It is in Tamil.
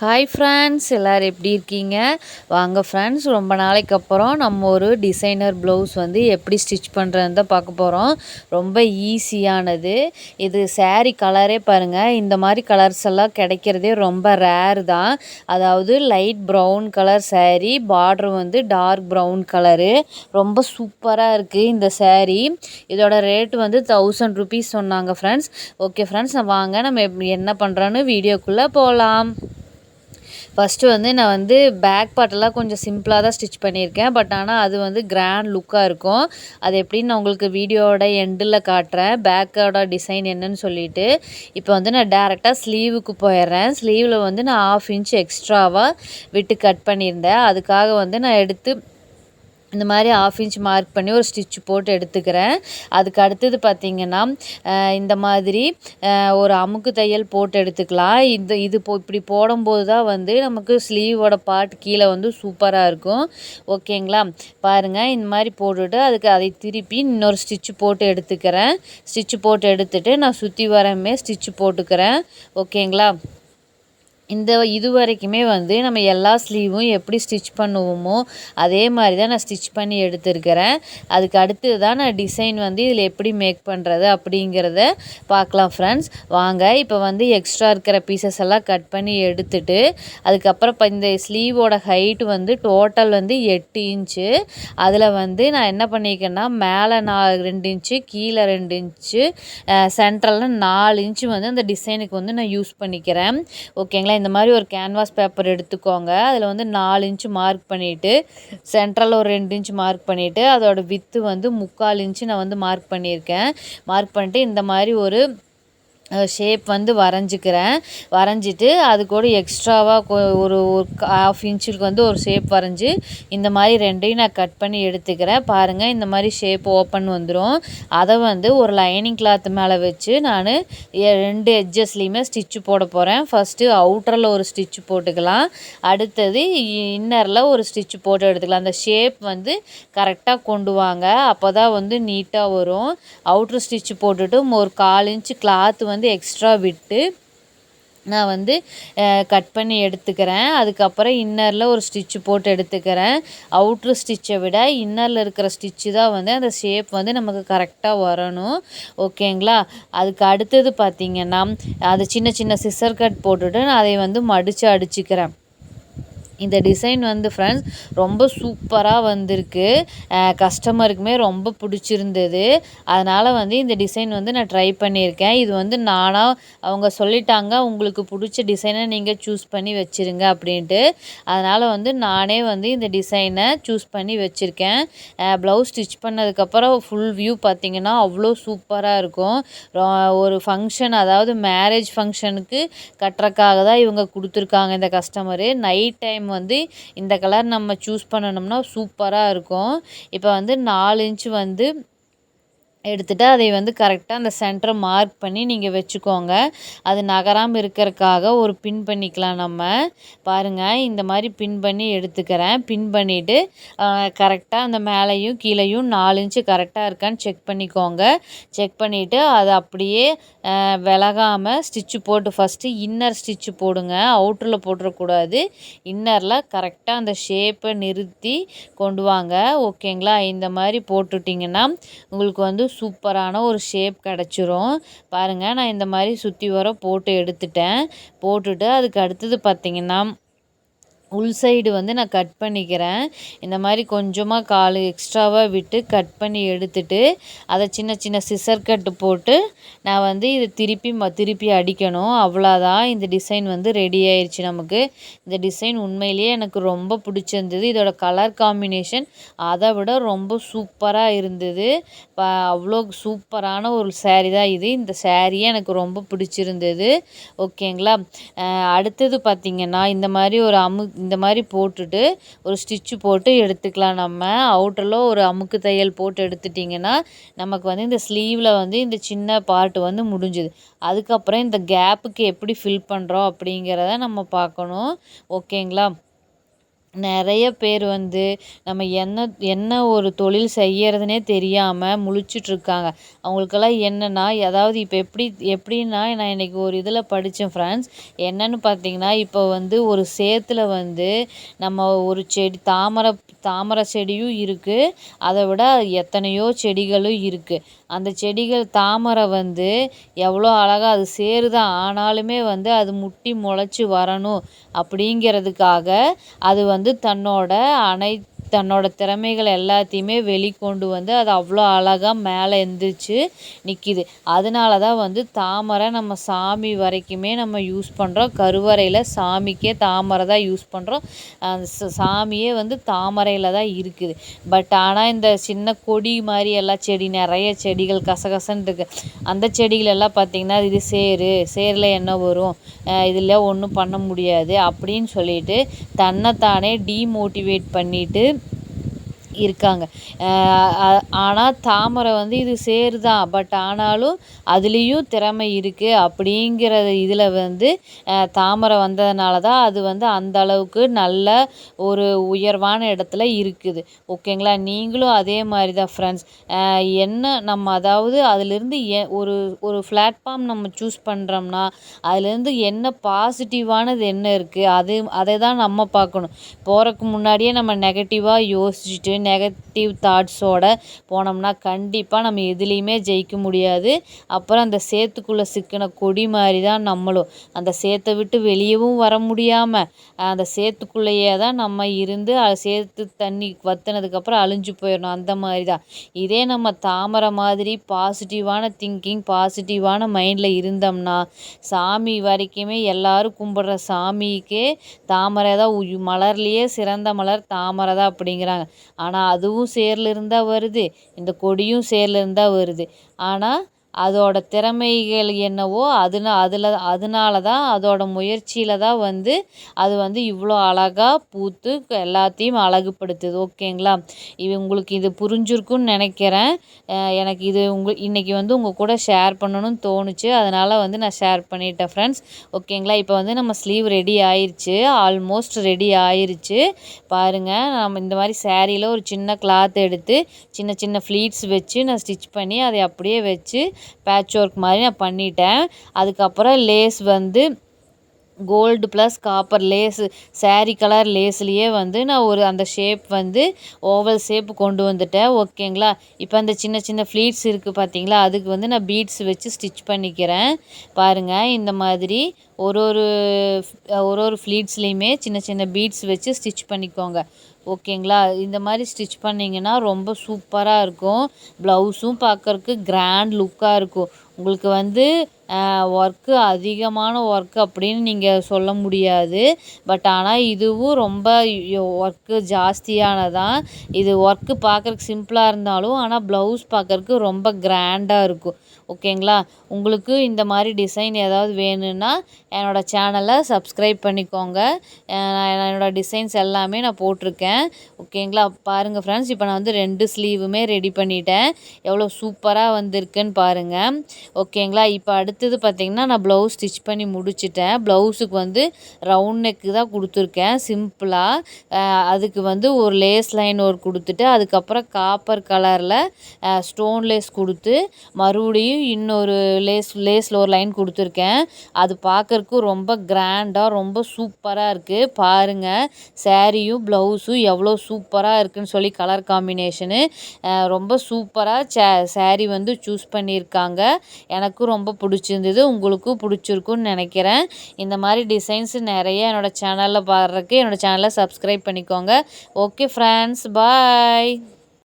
ஹாய் ஃப்ரெண்ட்ஸ், எல்லோரும் எப்படி இருக்கீங்க? வாங்க ஃப்ரெண்ட்ஸ், ரொம்ப நாளைக்கு அப்புறம் நம்ம ஒரு டிசைனர் ப்ளவுஸ் வந்து எப்படி ஸ்டிச் பண்ணுறதுன்னு தான் பார்க்க போகிறோம். ரொம்ப ஈஸியானது. இது saree கலரே பாருங்கள், இந்த மாதிரி கலர்ஸ் எல்லாம் கிடைக்கிறதே ரொம்ப ரேர் தான். அதாவது light brown colour saree, border வந்து டார்க் ப்ரௌன் கலரு. ரொம்ப சூப்பராக இருக்குது இந்த saree. இதோட ரேட் வந்து 1000 rupees சொன்னாங்க ஃப்ரெண்ட்ஸ். ஓகே ஃப்ரெண்ட்ஸ், வாங்க நம்ம என்ன பண்ணுறோன்னு வீடியோக்குள்ளே போகலாம். ஃபஸ்ட்டு வந்து நான் வந்து பேக் பார்ட்டெல்லாம் கொஞ்சம் சிம்பிளாக தான் ஸ்டிச் பண்ணியிருக்கேன். பட் ஆனால் அது வந்து கிராண்ட் லுக்காக இருக்கும். அது எப்படின்னு நான் உங்களுக்கு வீடியோவோட எண்டில் காட்டுறேன், பேக்கோட டிசைன் என்னன்னு சொல்லிட்டு. இப்போ வந்து நான் டேரெக்டாக ஸ்லீவுக்கு போயிடுறேன். ஸ்லீவில் வந்து நான் 1/2 inch எக்ஸ்ட்ராவாக விட்டு கட் பண்ணியிருந்தேன். அதுக்காக வந்து நான் எடுத்து இந்த மாதிரி 1/2 inch மார்க் பண்ணி ஒரு ஸ்டிச் போட்டு எடுத்துக்கிறேன். அதுக்கு அடுத்தது பார்த்திங்கன்னா, இந்த மாதிரி ஒரு அமுக்கு தையல் போட்டு எடுத்துக்கலாம். இது இப்படி போடும்போது தான் வந்து நமக்கு ஸ்லீவோட பார்ட் கீழே வந்து சூப்பராக இருக்கும். ஓகேங்களா? பாருங்கள், இந்த மாதிரி போட்டுட்டு அதை திருப்பி இன்னொரு ஸ்டிச் போட்டு எடுத்துக்கிறேன். ஸ்டிச் போட்டு எடுத்துட்டு நான் சுற்றி வரமே ஸ்டிச் போட்டுக்கிறேன். ஓகேங்களா? இது வரைக்குமே வந்து நம்ம எல்லா ஸ்லீவும் எப்படி ஸ்டிச் பண்ணுவோமோ அதே மாதிரி தான் நான் ஸ்டிச் பண்ணி எடுத்துருக்கிறேன். அதுக்கு அடுத்து தான் நான் டிசைன் வந்து இதில் எப்படி மேக் பண்ணுறது அப்படிங்கிறத பார்க்கலாம் ஃப்ரெண்ட்ஸ். வாங்க, இப்போ வந்து எக்ஸ்ட்ரா இருக்கிற பீசஸ் எல்லாம் கட் பண்ணி எடுத்துட்டு, அதுக்கப்புறம் இப்போ இந்த ஸ்லீவோட ஹைட் வந்து டோட்டல் வந்து 8 inch. அதில் வந்து நான் என்ன பண்ணியிருக்கேன்னா, மேலே 2 inch, கீழே 2 inch, சென்ட்ரலில் 4 inch வந்து அந்த டிசைனுக்கு வந்து நான் யூஸ் பண்ணிக்கிறேன். ஓகேங்களா? இந்த மாதிரி ஒரு கேன்வாஸ் பேப்பர் எடுத்துக்கோங்க. அதில் வந்து 4 inch மார்க் பண்ணிவிட்டு, சென்ட்ரலில் ஒரு 2 inch மார்க் பண்ணிவிட்டு, அதோட வித்து வந்து 3/4 inch நான் வந்து மார்க் பண்ணியிருக்கேன். மார்க் பண்ணிட்டு இந்த மாதிரி ஒரு ஷேப் வந்து வரைஞ்சிட்டு அது கூட எக்ஸ்ட்ராவாக ஒரு 1/2 inch வந்து ஒரு ஷேப் வரைஞ்சி இந்த மாதிரி ரெண்டையும் நான் கட் பண்ணி எடுத்துக்கிறேன். பாருங்கள், இந்த மாதிரி ஷேப் ஓப்பன் வந்துடும். அதை வந்து ஒரு லைனிங் கிளாத் மேலே வச்சு நான் 2 எட்ஜஸ்லேயுமே ஸ்டிச்சு போட போகிறேன். ஃபஸ்ட்டு அவுட்டரில் ஒரு ஸ்டிச் போட்டுக்கலாம், அடுத்தது இன்னரில் ஒரு ஸ்டிச் போட்டு எடுத்துக்கலாம். அந்த ஷேப் வந்து கரெக்டாக கொண்டு வாங்க, அப்போ தான் வந்து நீட்டாக வரும். அவுட்ரு ஸ்டிச் போட்டுட்டு ஒரு 1/4 inch கிளாத் வந்து எக்ஸ்ட்ரா விட்டு நான் வந்து கட் பண்ணி எடுத்துக்கிறேன். அதுக்கப்புறம் இன்னரில் ஒரு ஸ்டிச்சு போட்டு எடுத்துக்கிறேன். அவுட்ரு ஸ்டிச்சை விட இன்னரில் இருக்கிற ஸ்டிச்சு தான் வந்து அந்த ஷேப் வந்து நமக்கு கரெக்டாக வரணும். ஓகேங்களா? அதுக்கு அடுத்தது பார்த்திங்கன்னா, அது சின்ன சின்ன சிசர் கட் போட்டுட்டு நான் அதை வந்து மடித்து அடிச்சுக்கிறேன். இந்த டிசைன் வந்து ஃப்ரெண்ட்ஸ் ரொம்ப சூப்பராக வந்திருக்கு. கஸ்டமருக்குமே ரொம்ப பிடிச்சிருந்தது. அதனால் வந்து இந்த டிசைன் வந்து நான் ட்ரை பண்ணியிருக்கேன். இது வந்து அவங்க சொல்லிட்டாங்க, உங்களுக்கு பிடிச்ச டிசைனை நீங்கள் சூஸ் பண்ணி வச்சுருங்க அப்படின்ட்டு. அதனால் வந்து நானே வந்து இந்த டிசைனை சூஸ் பண்ணி வச்சுருக்கேன். ப்ளவுஸ் ஸ்டிச் பண்ணதுக்கப்புறம் ஃபுல் வியூ பார்த்திங்கன்னா அவ்வளோ சூப்பராக இருக்கும். ஒரு ஃபங்க்ஷன், அதாவது மேரேஜ் ஃபங்க்ஷனுக்கு கட்டுறக்காக தான் இவங்க கொடுத்துருக்காங்க இந்த கஸ்டமரு. நைட் டைம் வந்து இந்த கலர் நம்ம சூஸ் பண்ணணும்னா சூப்பராக இருக்கும். இப்போ வந்து 4 inch வந்து எடுத்துகிட்டு அதை வந்து கரெக்டாக அந்த சென்டரை மார்க் பண்ணி நீங்கள் வச்சுக்கோங்க. அது நகராமல் இருக்கிறதுக்காக ஒரு பின் பண்ணிக்கலாம் நம்ம. பாருங்கள், இந்த மாதிரி பின் பண்ணி எடுத்துக்கிறேன். பின் பண்ணிவிட்டு கரெக்டாக அந்த மேலேயும் கீழேயும் 4 inch கரெக்டாக இருக்கான்னு செக் பண்ணிக்கோங்க. செக் பண்ணிவிட்டு அதை அப்படியே விலகாமல் ஸ்டிச்சு போட்டு ஃபஸ்ட்டு இன்னர் ஸ்டிச்சு போடுங்க. அவுட்டரில் போட்டுறக்கூடாது. இன்னரில் கரெக்டாக அந்த ஷேப்பை நிறுத்தி கொண்டு வாங்க. ஓகேங்களா? இந்த மாதிரி போட்டுட்டிங்கன்னா உங்களுக்கு வந்து சூப்பரான ஒரு ஷேப் கிடச்சிரும். பாருங்கள், நான் இந்த மாதிரி சுற்றி வர போட்டு எடுத்துட்டேன். போட்டுட்டு அதுக்கு அடுத்தது பார்த்திங்கன்னா, உள் சைடு வந்து நான் கட் பண்ணிக்கிறேன். இந்த மாதிரி கொஞ்சமாக கால் எக்ஸ்ட்ராவாக விட்டு கட் பண்ணி எடுத்துட்டு, அதை சின்ன சின்ன சிசர் கட்டு போட்டு நான் வந்து இதை திருப்பி அடிக்கணும். அவ்வளோதான், இந்த டிசைன் வந்து ரெடி ஆயிடுச்சு நமக்கு. இந்த டிசைன் உண்மையிலேயே எனக்கு ரொம்ப பிடிச்சிருந்தது. இதோட கலர் காம்பினேஷன் அதை விட ரொம்ப சூப்பராக இருந்தது. அவ்வளோ சூப்பரான ஒரு saree தான் இது. இந்த சாரியே எனக்கு ரொம்ப பிடிச்சிருந்தது. ஓகேங்களா? அடுத்தது பார்த்திங்கன்னா, இந்த மாதிரி போட்டுட்டு ஒரு ஸ்டிச்சு போட்டு எடுத்துக்கலாம் நம்ம. அவுட்டரில் ஒரு அமுக்கு தையல் போட்டு எடுத்துட்டிங்கன்னா நமக்கு வந்து இந்த ஸ்லீவில் வந்து இந்த சின்ன பார்ட் வந்து முடிஞ்சுது. அதுக்கப்புறம் இந்த கேப்புக்கு எப்படி ஃபில் பண்ணுறோம் அப்படிங்கிறத நம்ம பார்க்கணும். ஓகேங்களா? நிறைய பேர் வந்து நம்ம என்ன என்ன ஒரு தொழில் செய்யறதுனே தெரியாமல் முழிச்சிட்ருக்காங்க. அவங்களுக்கெல்லாம் என்னென்னா அதாவது இப்போ எப்படின்னா நான் இன்றைக்கி ஒரு இதில் படித்தேன் ஃப்ரெண்ட்ஸ். என்னன்னு பார்த்தீங்கன்னா இப்போ வந்து ஒரு சேத்துல வந்து நம்ம ஒரு செடி தாமரை செடியும் இருக்குது. அதை விட எத்தனையோ செடிகளும் இருக்குது. அந்த செடிகள் தாமரை வந்து எவ்வளோ அழகாக அது சேருதான் ஆனாலுமே வந்து அது முட்டி முளைச்சி வரணும் அப்படிங்கிறதுக்காக அது வந்து தன்னோட திறமைகள் எல்லாத்தையுமே வெளிக்கொண்டு வந்து அது அவ்வளோ அழகாக மேலே எந்திரிச்சு நிற்கிது. அதனால தான் வந்து தாமரை நம்ம சாமி வரைக்குமே நம்ம யூஸ் பண்ணுறோம். கருவறையில் சாமிக்கே தாமரை தான் யூஸ் பண்ணுறோம். அந்த சாமியே வந்து தாமரையில் தான் இருக்குது. பட் ஆனால் இந்த சின்ன கொடி மாதிரி எல்லாம் செடி நிறைய செடிகள் கசகசன்னு இருக்குது. அந்த செடிகள் எல்லாம் பார்த்திங்கன்னா இது சேரில் என்ன வரும், இதில் ஒன்றும் பண்ண முடியாது அப்படின்னு சொல்லிட்டு தன்னைத்தானே டீமோட்டிவேட் பண்ணிட்டு இருக்காங்க. ஆனால் தாமரை வந்து இது சேர் தான். பட் ஆனாலும் அதுலேயும் திறமை இருக்குது அப்படிங்கிற இதில் வந்து தாமரை வந்ததுனால தான் அது வந்து அந்த அளவுக்கு நல்ல ஒரு உயர்வான இடத்துல இருக்குது. ஓகேங்களா? நீங்களும் அதே மாதிரி தான் ஃப்ரெண்ட்ஸ். என்ன நம்ம அதாவது அதுலேருந்து ஒரு ஒரு பிளாட்ஃபார்ம் நம்ம சூஸ் பண்ணுறோம்னா அதுலேருந்து என்ன பாசிட்டிவானது என்ன இருக்குது அதை தான் நம்ம பார்க்கணும். போகிறக்கு முன்னாடியே நம்ம நெகட்டிவாக யோசிச்சுட்டு நெகட்டிவ் தாட்ஸோட போனோம்னா கண்டிப்பாக நம்ம எதுலேயுமே ஜெயிக்க முடியாது. அப்புறம் அந்த சேத்துக்குள்ளே சிக்கின கொடி மாதிரி தான் நம்மளும். அந்த சேத்தை விட்டு வெளியவும் வர முடியாமல் அந்த சேத்துக்குள்ளேயே தான் நம்ம இருந்து சேத்து தண்ணி வற்றினதுக்கப்புறம் அழிஞ்சு போயிடணும். அந்த மாதிரி தான். இதே நம்ம தாமரை மாதிரி பாசிட்டிவான திங்கிங் பாசிட்டிவான மைண்டில் இருந்தோம்னா சாமி வரைக்குமே எல்லாரும் கும்பிட்ற சாமிக்கே தாமரை தான் மலர்லேயே சிறந்த மலர் தாமரை தான் அப்படிங்கிறாங்க. ஆனால் அதுவும் சேரில் இருந்தால் வருது, இந்த கொடியும் சேரில் இருந்தால் வருது. ஆனால் அதோட திறமைகள் என்னவோ அதனால தான் அதோட முயற்சியில் தான் வந்து அது வந்து இவ்வளோ அழகாக பூத்து எல்லாத்தையும் அழகுபடுத்துது. ஓகேங்களா? உங்களுக்கு இது புரிஞ்சிருக்குன்னு நினைக்கிறேன். எனக்கு இது இன்றைக்கி வந்து உங்கள் கூட ஷேர் பண்ணணும்னு தோணுச்சு. அதனால் வந்து நான் ஷேர் பண்ணிட்டேன் ஃப்ரெண்ட்ஸ். ஓகேங்களா? இப்போ வந்து நம்ம ஸ்லீவ் ரெடி ஆயிடுச்சு. ஆல்மோஸ்ட் ரெடி ஆயிடுச்சு. பாருங்கள், நம்ம இந்த மாதிரி சாரியில் ஒரு சின்ன கிளாத் எடுத்து சின்ன சின்ன ஃப்ளீட்ஸ் வச்சு நான் ஸ்டிச் பண்ணி அதை அப்படியே வச்சு பேட்ச் ஒர்க் மாதிரி நான் பண்ணிட்டேன். அதுக்கப்புறம் லேஸ் வந்து gold plus copper lace sari colour லேஸ்லேயே வந்து நான் அந்த ஷேப் வந்து ஓவல் ஷேப் கொண்டு வந்துட்டேன். ஓகேங்களா? இப்போ அந்த சின்ன சின்ன ஃப்ளீட்ஸ் இருக்குது பார்த்தீங்களா, அதுக்கு வந்து நான் பீட்ஸ் வச்சு ஸ்டிச் பண்ணிக்கிறேன். பாருங்கள், இந்த மாதிரி ஒரு ஒரு ஃப்ளீட்ஸ்லேயுமே சின்ன சின்ன பீட்ஸ் வச்சு ஸ்டிச் பண்ணிக்கோங்க. ஓகேங்களா? இந்த மாதிரி ஸ்டிச் பண்ணிங்கன்னா ரொம்ப சூப்பராக இருக்கும். ப்ளவுஸும் பார்க்குறக்கு கிராண்ட் லுக்காக இருக்கும். உங்களுக்கு வந்து ஒர்க்கு அதிகமான ஒர்க்கு அப்படின்னு நீங்கள் சொல்ல முடியாது. பட் ஆனால் இதுவும் ரொம்ப ஒர்க்கு ஜாஸ்தியானதான். இது ஒர்க்கு பார்க்குறக்கு சிம்பிளாக இருந்தாலும் ஆனால் ப்ளவுஸ் பார்க்குறக்கு ரொம்ப கிராண்டாக இருக்கும். ஓகேங்களா? உங்களுக்கு இந்த மாதிரி டிசைன் ஏதாவது வேணும்னா என்னோடய சேனலை சப்ஸ்கிரைப் பண்ணிக்கோங்க. என்னோடய டிசைன்ஸ் எல்லாமே நான் போட்டிருக்கேன். ஓகேங்களா? பாருங்கள் ஃப்ரெண்ட்ஸ், இப்போ நான் வந்து 2 ஸ்லீவுமே ரெடி பண்ணிட்டேன். எவ்வளோ சூப்பராக வந்திருக்குன்னு பாருங்கள். ஓகேங்களா? இப்போ அடுத்தது பார்த்திங்கன்னா நான் ப்ளவுஸ் ஸ்டிச் பண்ணி முடிச்சிட்டேன். ப்ளவுஸுக்கு வந்து ரவுண்ட் நெக்கு தான் கொடுத்துருக்கேன் சிம்பிளாக. அதுக்கு வந்து ஒரு லேஸ் லைன் ஒர்க் கொடுத்துட்டு அதுக்கப்புறம் காப்பர் கலரில் ஸ்டோன் லேஸ் கொடுத்து மறுபடியும் இன்னொரு லேஸில் ஒரு லைன் கொடுத்துருக்கேன். அது பார்க்குறக்கு ரொம்ப கிராண்டாக ரொம்ப சூப்பராக இருக்குது. பாருங்கள், சாரியும் ப்ளவுஸும் எவ்வளோ சூப்பராக இருக்குதுன்னு சொல்லி கலர் காம்பினேஷனு ரொம்ப சூப்பராக சாரி வந்து சூஸ் பண்ணியிருக்காங்க. எனக்கும் ரொம்ப பிடிச்சிருந்தது. உங்களுக்கும் பிடிச்சிருக்குன்னு நினைக்கிறேன். இந்த மாதிரி டிசைன்ஸ் நிறைய என்னோடய சேனலில் பாடுறதுக்கு என்னோடய சேனலை சப்ஸ்கிரைப் பண்ணிக்கோங்க. ஓகே ஃப்ரெண்ட்ஸ், பாய்.